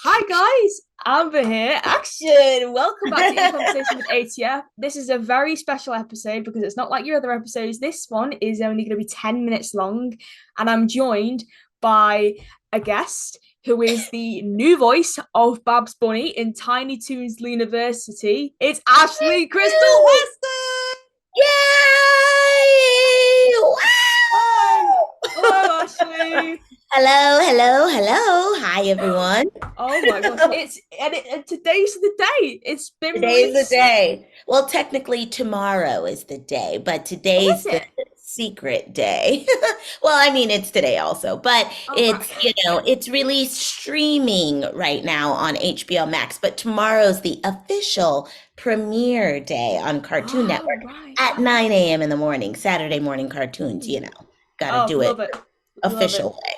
Hi guys, Amber here. Action! Welcome back to In Conversation with ATF. This is a very special episode because it's not like your other episodes. This one is only going to be 10 minutes long, and I'm joined by a guest who is the new voice of Babs Bunny in Tiny Toons Looniversity. It's Ashleigh Crystal Hairston! Yay! Hi! Wow! Hello, Ashleigh. Hello, hello, hello. Hi, everyone. Oh my gosh, and today's the day. It's been Today's the released. day. Well, technically, tomorrow is the day, but Oh, is today's the it? secret day. Well, I mean, it's today also, but Oh, right. it's released streaming right now on HBO Max, but tomorrow's the official premiere day on Cartoon Oh, Network right. at 9 a.m. in the morning, Saturday morning cartoons, got to Oh, do it love it. Love it. official way.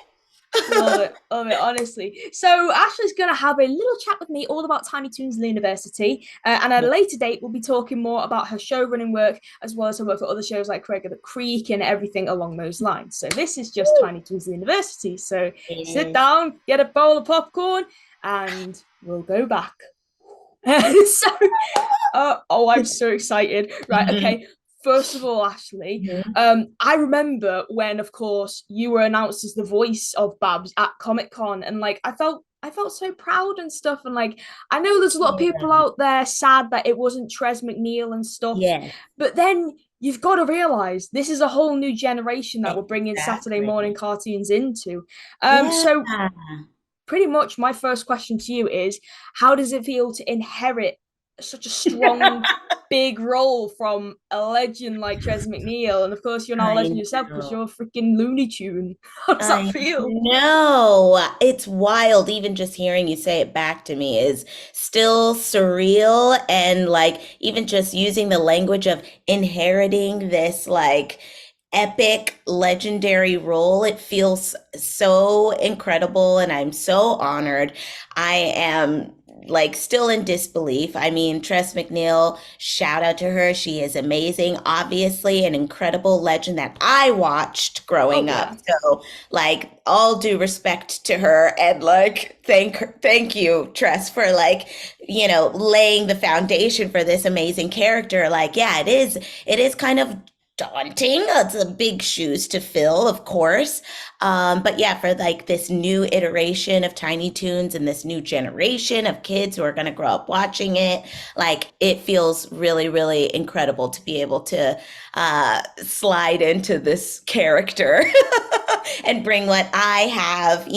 Love it. Love it, honestly. So, Ashley's going to have a little chat with me all about Tiny Toons University. And at a later date, we'll be talking more about her show running work, as well as her work for other shows like Craig of the Creek and everything along those lines. So, this is just Tiny Toons University. So, sit Yes. down, get a bowl of popcorn, and we'll go back. so, I'm so excited. Right, Mhm. okay. First of all, Ashleigh, Mhm. I remember when, of course, you were announced as the voice of Babs at Comic Con, and like I felt so proud and stuff, and like I know there's a lot of people Yeah. out there sad that it wasn't Trez McNeil and stuff, Yes, but then you've got to realize this is a whole new generation that we're bringing Saturday morning exactly. cartoons into. Yeah. So pretty much my first question to you is how does it feel to inherit such a strong big role from a legend like Trez McNeil, and of course you're now a I legend yourself because know. you're a freaking Looney Tune. How does that I feel? know. It's wild. Even just hearing you say it back to me is still surreal. And like, even just using the language of inheriting this, like, epic, legendary role, it feels so incredible. And I'm so honored. I am. Like still in disbelief. I mean, Tress McNeil, shout out to her. She is amazing. Obviously, an incredible legend that I watched Oh growing up. yeah. So like all due respect to her and like thank you Tress for like laying the foundation for this amazing character. Like yeah, it is kind of daunting. It's a big shoes to fill, of course. But yeah, for like this new iteration of Tiny Toons and this new generation of kids who are going to grow up watching it, like it feels really, really incredible to be able to slide into this character and bring what I have,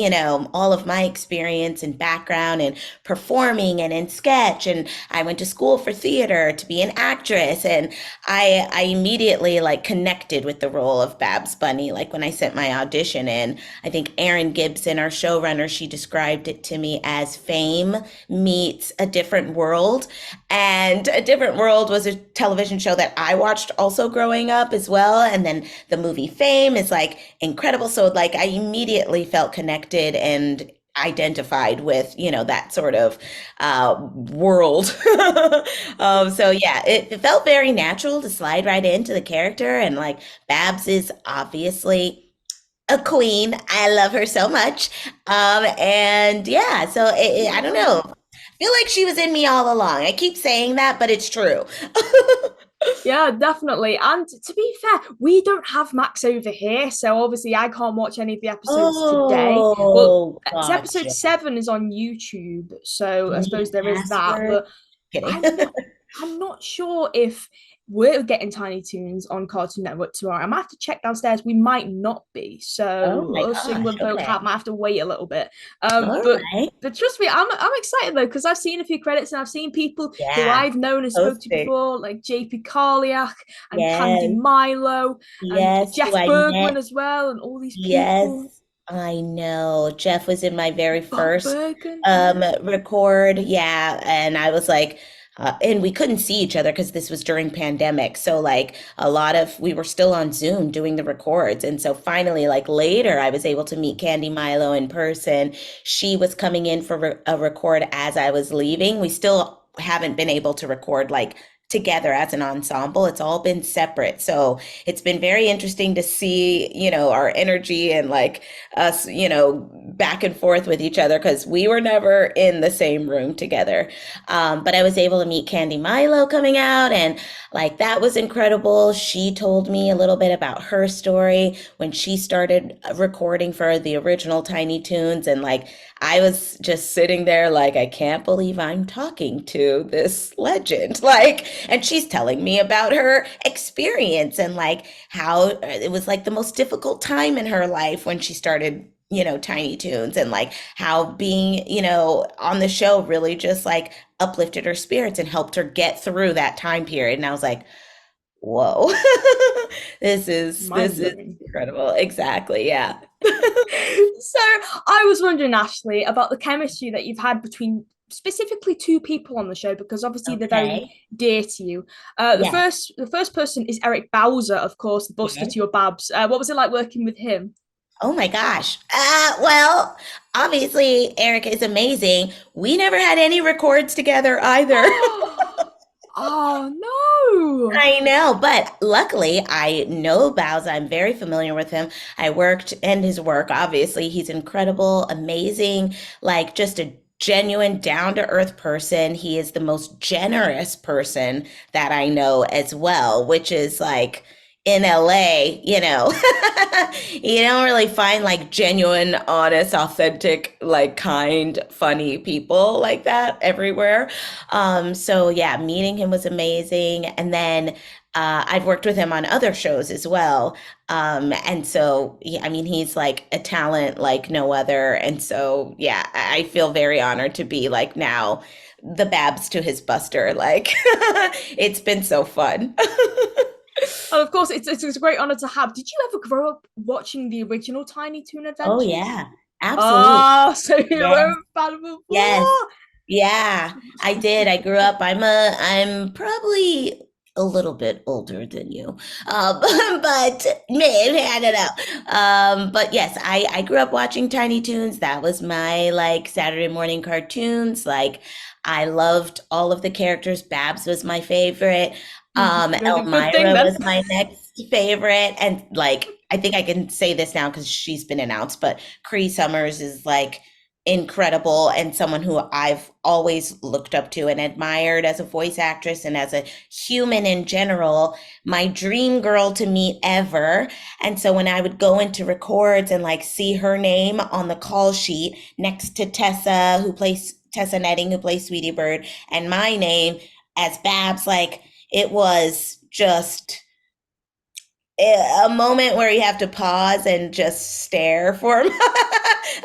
all of my experience and background in performing and in sketch. And I went to school for theater to be an actress. And I immediately like connected with the role of Babs Bunny. Like when I sent my audition in, I think Erin Gibson, our showrunner, she described it to me as fame meets a different world. And A Different World was a television show that I watched also growing up as well. And then the movie Fame is like incredible. So like I immediately felt connected and identified with that sort of world. So yeah, it felt very natural to slide right into the character, and like Babs is obviously a queen. I love her so much. And yeah, so I don't Yeah. know. I feel like she was in me all along. I keep saying that, but it's true. Yeah, definitely. And to be fair, we don't have Max over here, so obviously I can't watch any of the episodes today. Well, Oh, episode gotcha. seven is on YouTube, so Do I you need suppose there is that. password? But Kidding. I'm not, I'm not sure if we're getting Tiny Toons on Cartoon Network tomorrow. I might have to check downstairs. We might not be, Oh so my us gosh. England folk Okay. might have to wait a little bit. All But right. trust me, I'm excited though because I've seen a few credits and I've seen people who Yeah. I've known and spoke to Posting. before, like JP Carliak and Candy Yes. Milo and Yes. Who Jeff I Bergman met. as well, and all these people. Yes. I know. Jeff was in my very Bob first Bergen, yeah. record. Yeah. And I was like, and we couldn't see each other because this was during pandemic. So like we were still on Zoom doing the records. And so finally, like later, I was able to meet Candy Milo in person. She was coming in for a record as I was leaving. We still haven't been able to record like together as an ensemble. It's all been separate. So it's been very interesting to see, our energy and like us, back and forth with each other because we were never in the same room together. But I was able to meet Candy Milo coming out, and like that was incredible. She told me a little bit about her story when she started recording for the original Tiny Toons. And like I was just sitting there like, I can't believe I'm talking to this legend. Like, and she's telling me about her experience and like how it was like the most difficult time in her life when she started, Tiny Toons, and like how being, on the show really just like uplifted her spirits and helped her get through that time period. And I was like, whoa, this is Mind-blowing. incredible. Exactly. Yeah. So I was wondering, Ashleigh, about the chemistry that you've had between specifically two people on the show, because obviously they're very Okay. dear to you. Yes. The first person is Eric Bowser, of course, the Buster to Yes. your Babs. What was it like working with him? Oh my gosh. Well, obviously Eric is amazing. We never had any records together either. Oh no! I know, but luckily I know Bowser. I'm very familiar with him. I worked in his work. Obviously, he's incredible, amazing, like just a genuine, down to earth person. He is the most generous person that I know as well, which is like in LA, you don't really find like genuine, honest, authentic, like kind, funny people like that everywhere. So yeah, meeting him was amazing. And then I've worked with him on other shows as well. And so, I mean, he's like a talent like no other. And so, yeah, I feel very honored to be like now the Babs to his Buster. Like, it's been so fun. And of course, it's a great honor to have. Did you ever grow up watching the original Tiny Toon Oh, Adventures? yeah, absolutely. Ah, so you Yes, were a fan yes. before. Yeah, I did. I grew up. I'm probably a little bit older than you, but maybe I don't know. But yes, I grew up watching Tiny Toons. That was my like Saturday morning cartoons. Like I loved all of the characters. Babs was my favorite. The good thing Elmira then. was my next favorite, and like I think I can say this now because she's been announced, but Cree Summers is like incredible and someone who I've always looked up to and admired as a voice actress and as a human in general, my dream girl to meet ever. And so when I would go into records and like see her name on the call sheet next to Tessa Netting, who plays Sweetie Bird, and my name as Babs, like it was just a moment where you have to pause and just stare for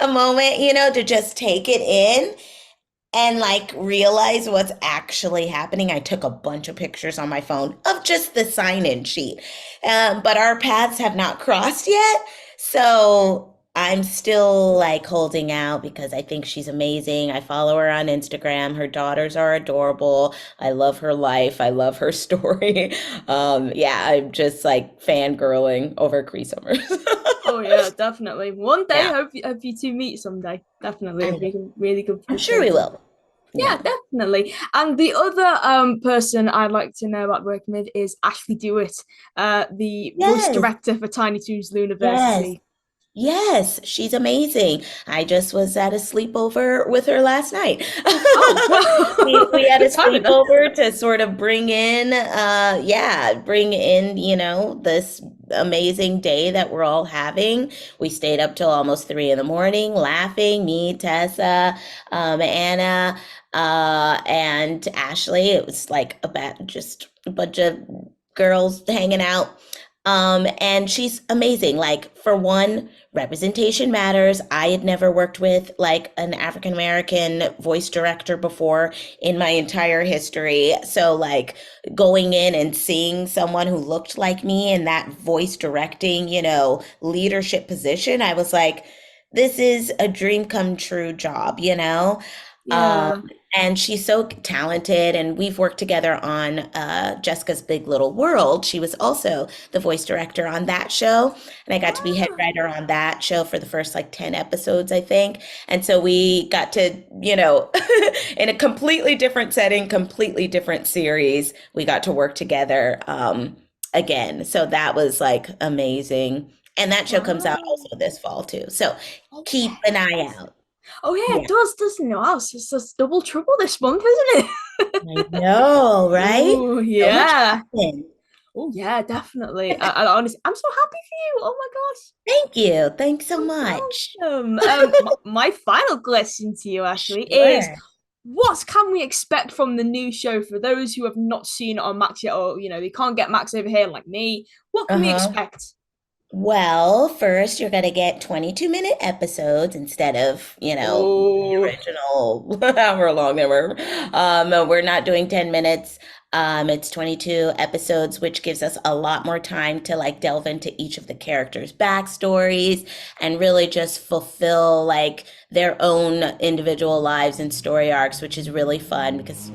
a moment, to just take it in and like realize what's actually happening. I took a bunch of pictures on my phone of just the sign in sheet. But our paths have not crossed yet. So I'm still like holding out because I think she's amazing. I follow her on Instagram. Her daughters are adorable. I love her life. I love her story. Yeah, I'm just like fangirling over Cree Summers. Oh yeah, definitely. One day, Yeah, hope you two meet someday. Definitely, I it'd know. be a really good I'm sure we couple. will. Yeah, Yeah. definitely. And the other person I'd like to know about working with is Ashley Dewitt, the voice Yes. director for Tiny Toons Yes. Looniversity. Yes, she's amazing. I just was at a sleepover with her last night. Oh, well, We had a good timing then. sleepover to sort of bring in, this amazing day that we're all having. We stayed up till almost 3 in the morning laughing, me, Tessa, Anna, and Ashley. It was like just a bunch of girls hanging out. And she's amazing. Like, for one, representation matters. I had never worked with like an African American voice director before in my entire history. So, like, going in and seeing someone who looked like me in that voice directing, leadership position, I was like, this is a dream come true job. Um, Yeah. and she's so talented, and we've worked together on Jessica's Big Little World. She was also the voice director on that show, and I got to be head Ah, writer on that show for the first like 10 episodes, I think. And so we got to, in a completely different setting, completely different series, we got to work together again. So that was like amazing. And that show comes out Wow. also this fall too. So Oh keep an eye yes. out. Oh yeah, it Yeah. does, doesn't it? Wow, it's just double trouble this month, isn't it? I know, right? Oh So much yeah. happened. Oh yeah, definitely. I honestly, I'm so happy for you. Oh my gosh. Thank you. Thanks so Oh, much. you're welcome. My final question to you, Ashley, is Sure. what can we expect from the new show for those who have not seen it on Max yet, or they can't get Max over here like me? What can we Uh-huh. expect? Well, first you're gonna get 22-minute episodes instead of, the Oh, original however long they were. We're not doing 10 minutes. It's 22 episodes, which gives us a lot more time to like delve into each of the characters' backstories and really just fulfill like their own individual lives and story arcs, which is really fun because,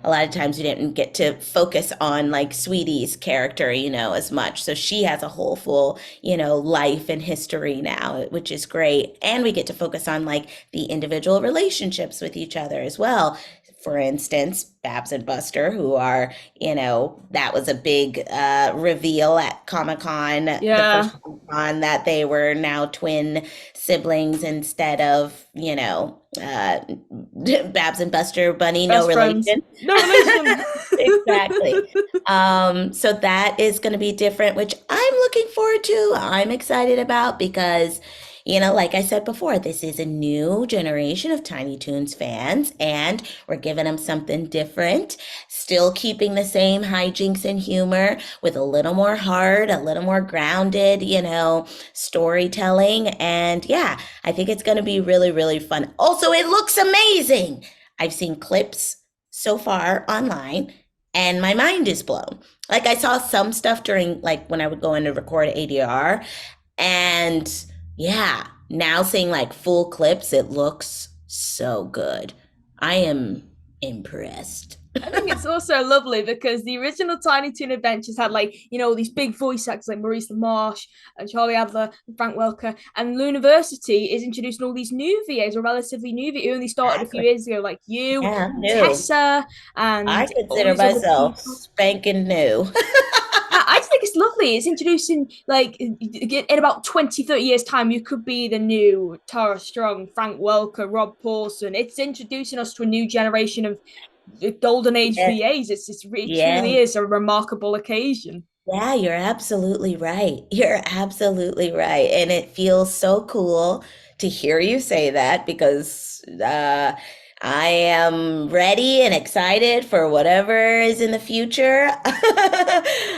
a lot of times we didn't get to focus on like Sweetie's character, as much. So she has a whole full, life and history now, which is great. And we get to focus on like the individual relationships with each other as well. For instance, Babs and Buster, who are, that was a big reveal at Comic Con, the yeah, first Con, that they were now twin siblings instead of, Babs and Buster Bunny, no best friends. relation. No relation. Exactly. So that is going to be different, which I'm looking forward to. I'm excited about because, like I said before, this is a new generation of Tiny Toons fans, and we're giving them something different, still keeping the same hijinks and humor with a little more heart, a little more grounded, storytelling. And yeah, I think it's going to be really, really fun. Also, it looks amazing. I've seen clips so far online and my mind is blown. Like I saw some stuff during like when I would go in to record ADR and yeah, now seeing like full clips, it looks so good. I am impressed. I think it's also lovely because the original Tiny Toon Adventures had like, these big voice actors like Maurice LaMarche and Charlie Adler and Frank Welker. And Looniversity is introducing all these new VAs or relatively new VAs who only started a few Exactly. years ago, like you Yeah, I'm and new. Tessa I and all consider these other myself people. spanking new. I just think it's lovely. It's introducing, like, in about 20, 30 years' time, you could be the new Tara Strong, Frank Welker, Rob Paulson. It's introducing us to a new generation of the golden age Yes, VAs. It truly yes. is a remarkable occasion. Yeah, you're absolutely right. You're absolutely right. And it feels so cool to hear you say that because I am ready and excited for whatever is in the future.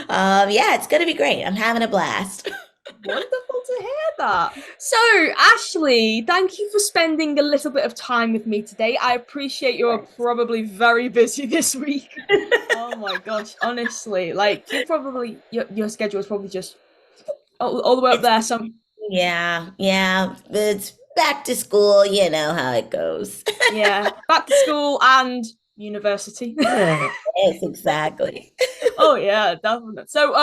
Yeah, it's going to be great. I'm having a blast. Wonderful to hear that. So, Ashleigh, thank you for spending a little bit of time with me today. I appreciate you're probably very busy this week. Oh my gosh, honestly, like your schedule is probably just all the way up It's there. So yeah, yeah. It's back to school. You know how it goes. yeah, back to school and university. Yes, exactly. Oh yeah, definitely. So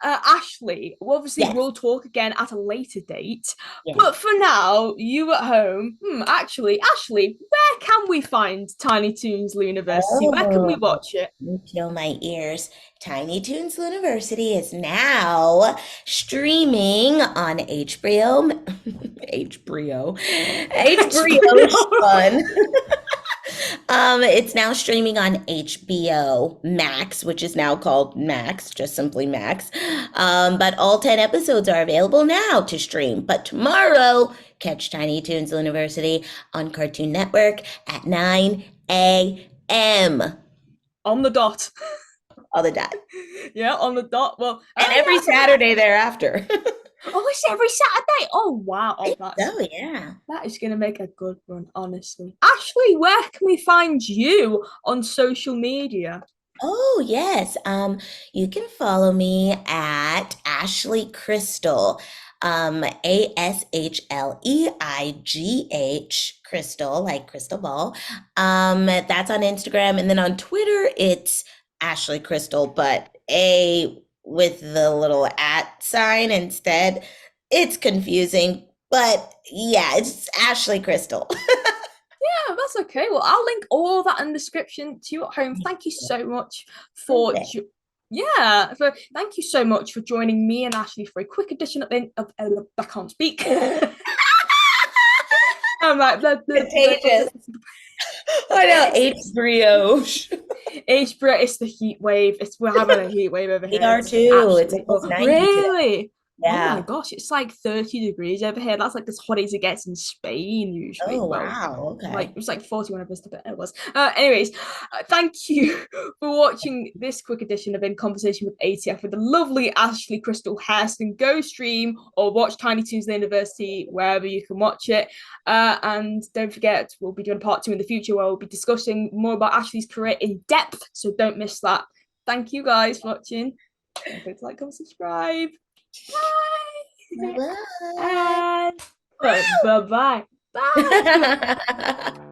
Ashleigh, obviously Yes, we'll talk again at a later date. yes. But for now, you at home, actually, Ashleigh, where can we find Tiny Toons Looniversity? Where can we Oh, watch it? you kill my ears. Tiny Toons Looniversity is now streaming on HBO. HBO. HBO Fun. It's now streaming on HBO Max, which is now called Max, just simply Max. But all 10 episodes are available now to stream. But tomorrow, catch Tiny Toons University on Cartoon Network at 9 a.m. On the dot. all the time. Yeah, on the dot. Well, And every yeah, Saturday thereafter. oh, it's every Saturday. Oh wow. Oh, So, yeah. that is gonna make a good run, honestly. Ashleigh, where can we find you on social media? Oh, yes. You can follow me at Ashleigh Crystal, ASHLEIGH Crystal, like crystal ball. That's on Instagram. And then on Twitter, it's Ashleigh Crystal, but A with the little at sign instead. It's confusing, but yeah, it's Ashleigh Crystal. Yeah, that's okay. Well, I'll link all that in the description to you at home. Thank you so much for thank you so much for joining me and Ashleigh for a quick edition of I can't speak. I'm like Contagious. I know, H-brioche. It's the heat wave. We're having a heat wave over We here. are It's too. It's absolutely almost 90 today. really. Oh my Yeah. gosh, it's like 30 degrees over here. That's like as hot as it gets in Spain usually. Oh, Well, wow. like Okay. it was like 41 of us to it was. Anyways, thank you for watching this quick edition of In Conversation with ATF with the lovely Ashleigh Crystal Hairston. Go stream or watch Tiny Toons Looniversity wherever you can watch it. And don't forget, we'll be doing part 2 in the future where we'll be discussing more about Ashleigh's career in depth. So don't miss that. Thank you guys for watching. Don't forget to like, comment, subscribe. Bye. Bye. And bye-bye. Bye.